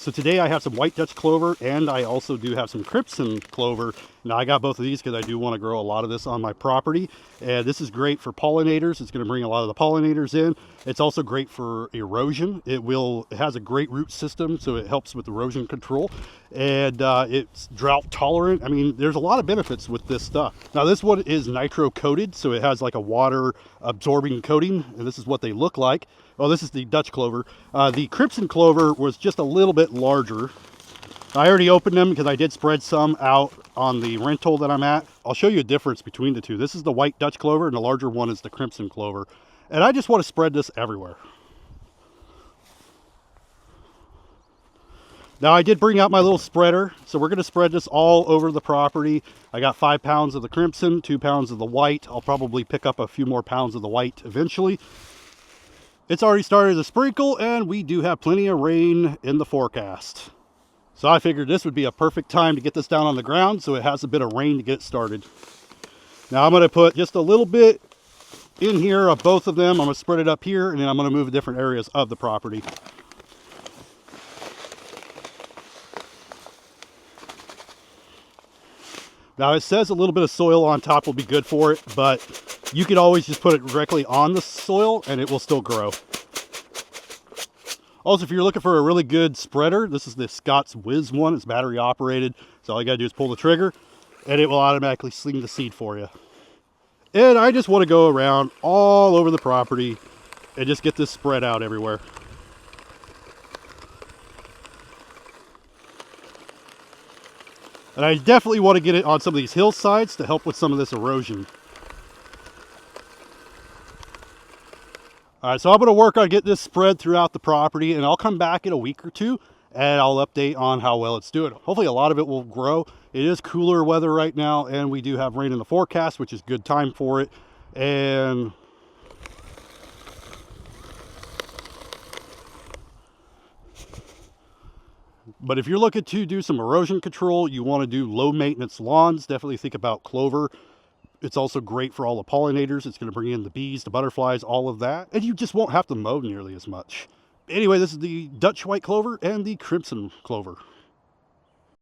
So today I have some white Dutch clover, and I also do have some crimson clover. Now I got both of these because I do want to grow a lot of this on my property. And this is great for pollinators. It's going to bring a lot of the pollinators in. It's also great for erosion. It has a great root system, so it helps with erosion control. And it's drought tolerant. I mean, there's a lot of benefits with this stuff. Now this one is nitro coated, so it has like a water absorbing coating, and this is what they look like. Well, this is the Dutch clover. The crimson clover was just a little bit larger. I already opened them because I did spread some out on the rental that I'm at. I'll show you a difference between the two. This is the white Dutch clover, and the larger one is the crimson clover. And I just want to spread this everywhere. Now I did bring out my little spreader, so we're going to spread this all over the property. I got 5 pounds of the crimson, 2 pounds of the white. I'll probably pick up a few more pounds of the white eventually. It's already started to sprinkle, and we do have plenty of rain in the forecast. So I figured this would be a perfect time to get this down on the ground so it has a bit of rain to get started. Now I'm going to put just a little bit in here of both of them. I'm going to spread it up here, and then I'm going to move to different areas of the property. Now it says a little bit of soil on top will be good for it, but you can always just put it directly on the soil and it will still grow. Also, if you're looking for a really good spreader, this is the Scott's Whiz one. It's battery operated, so all you gotta do is pull the trigger and it will automatically sling the seed for you. And I just want to go around all over the property and just get this spread out everywhere. And I definitely want to get it on some of these hillsides to help with some of this erosion. All right, so I'm going to work on getting this spread throughout the property, and I'll come back in a week or two and I'll update on how well it's doing. Hopefully a lot of it will grow. It is cooler weather right now, and we do have rain in the forecast, which is good time for it. And but if you're looking to do some erosion control, you want to do low maintenance lawns, definitely think about clover. It's also great for all the pollinators. It's going to bring in the bees, the butterflies, all of that. And you just won't have to mow nearly as much. Anyway, this is the Dutch white clover and the crimson clover.